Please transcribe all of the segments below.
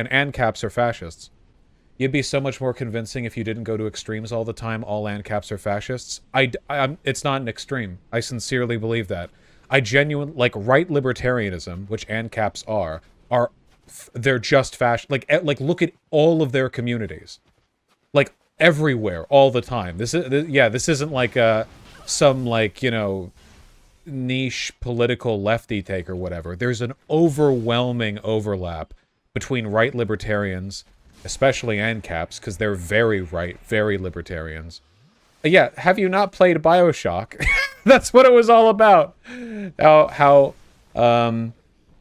and Ancaps are fascists. You'd be so much more convincing if you didn't go to extremes all the time. All Ancaps are fascists. It's not an extreme. I sincerely believe that. I genuinely, like, right libertarianism, which Ancaps are they're just like, look at all of their communities. Like, everywhere, all the time. This isn't like, some, like, you know, niche political lefty take or whatever. There's an overwhelming overlap between right libertarians, especially Ancaps, because they're very right, very libertarians. Yeah, have you not played BioShock? That's what it was all about. How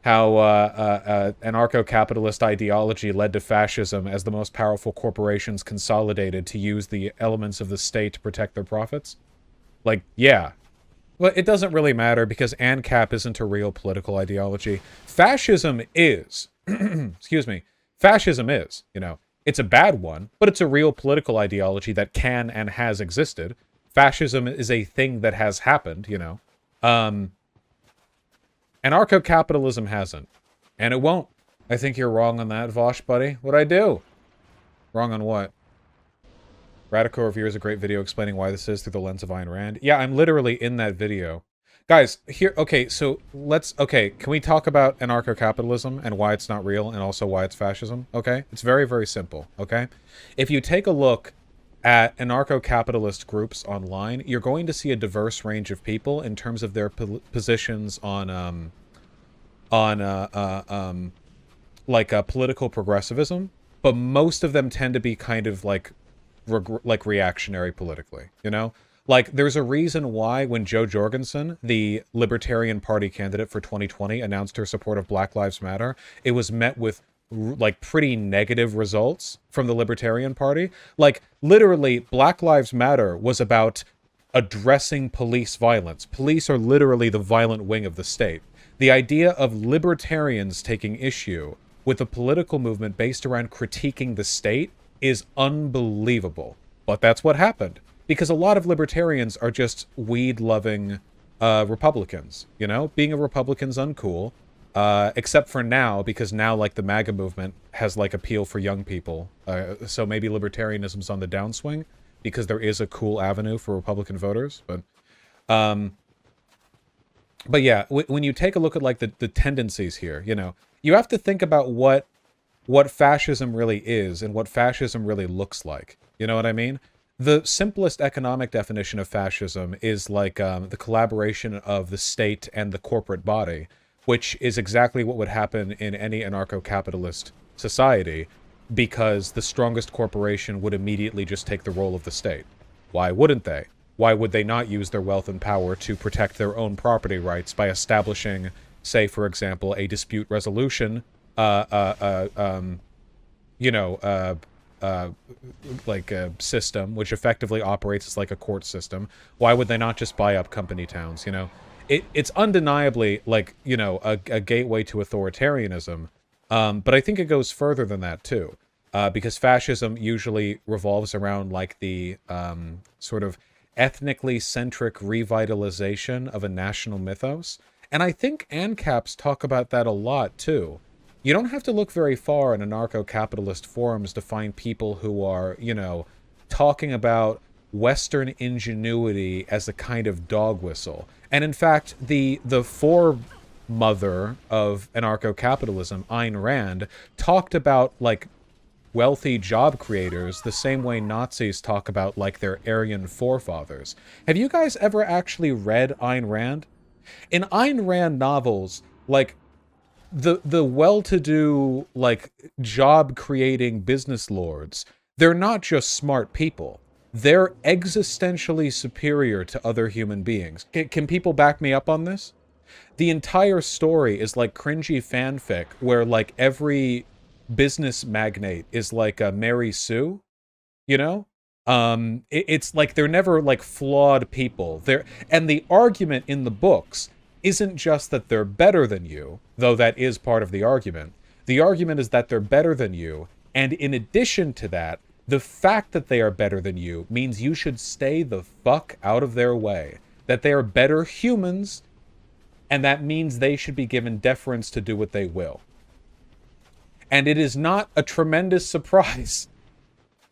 anarcho-capitalist ideology led to fascism as the most powerful corporations consolidated to use the elements of the state to protect their profits. Like, yeah. Well, it doesn't really matter because ANCAP isn't a real political ideology. Fascism is. Excuse me. Fascism is, you know. It's a bad one, but it's a real political ideology that can and has existed. Fascism is a thing that has happened, you know. Anarcho-capitalism hasn't. And it won't. I think you're wrong on that, Vaush, buddy. What'd I do? Wrong on what? Radical Review is a great video explaining why this is through the lens of Ayn Rand. Yeah, I'm literally in that video. Guys, here, okay, so okay, can we talk about anarcho-capitalism and why it's not real and also why it's fascism? Okay? It's very, very simple, okay? If you take a look at anarcho-capitalist groups online, you're going to see a diverse range of people in terms of their positions on political progressivism, but most of them tend to be kind of like reactionary politically, you know? Like, there's a reason why when Jo Jorgensen, the Libertarian Party candidate for 2020, announced her support of Black Lives Matter, it was met with, like, pretty negative results from the Libertarian Party. Like, literally, Black Lives Matter was about addressing police violence. Police are literally the violent wing of the state. The idea of libertarians taking issue with a political movement based around critiquing the state is unbelievable. But that's what happened. Because a lot of libertarians are just weed-loving Republicans, you know? Being a Republican's uncool, except for now, because now, like, the MAGA movement has, like, appeal for young people. So maybe libertarianism's on the downswing, because there is a cool avenue for Republican voters. But yeah, when you take a look at, like, the tendencies here, you know, you have to think about what fascism really is and what fascism really looks like. You know what I mean? The simplest economic definition of fascism is like the collaboration of the state and the corporate body, which is exactly what would happen in any anarcho-capitalist society, because the strongest corporation would immediately just take the role of the state. Why wouldn't they? Why would they not use their wealth and power to protect their own property rights by establishing, say, for example, a dispute resolution, like a system which effectively operates as like a court system? Why would they not just buy up company towns, you know? It's undeniably, like, you know, a gateway to authoritarianism, but I think it goes further than that too, because fascism usually revolves around like the sort of ethnically centric revitalization of a national mythos, and I think ANCAPs talk about that a lot too. You don't have to look very far in anarcho-capitalist forums to find people who are, you know, talking about Western ingenuity as a kind of dog whistle. And in fact, the foremother of anarcho-capitalism, Ayn Rand, talked about, like, wealthy job creators the same way Nazis talk about, like, their Aryan forefathers. Have you guys ever actually read Ayn Rand? In Ayn Rand novels, like, the well-to-do, like, job-creating business lords, they're not just smart people. They're existentially superior to other human beings. Can people back me up on this? The entire story is like cringy fanfic where, like, every business magnate is like a Mary Sue, you know? It's like they're never, like, flawed people. And the argument in the books isn't just that they're better than you, though that is part of the argument. The argument is that they're better than you, and in addition to that, the fact that they are better than you means you should stay the fuck out of their way. That they are better humans, and that means they should be given deference to do what they will. And it is not a tremendous surprise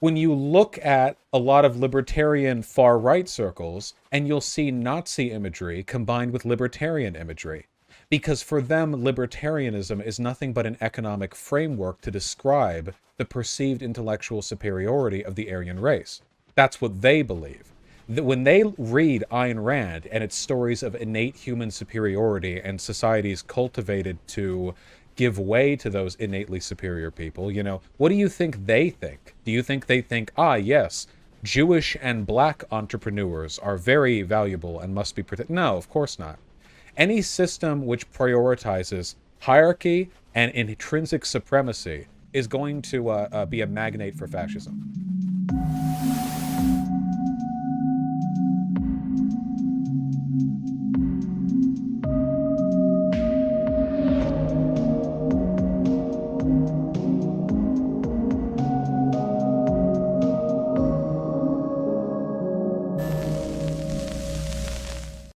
when you look at a lot of libertarian far-right circles, and you'll see Nazi imagery combined with libertarian imagery. Because for them, libertarianism is nothing but an economic framework to describe the perceived intellectual superiority of the Aryan race. That's what they believe. That when they read Ayn Rand and its stories of innate human superiority and societies cultivated to give way to those innately superior people, you know, what do you think they think? Do you think they think, ah, yes, Jewish and black entrepreneurs are very valuable and must be protected? No, of course not. Any system which prioritizes hierarchy and intrinsic supremacy is going to be a magnate for fascism.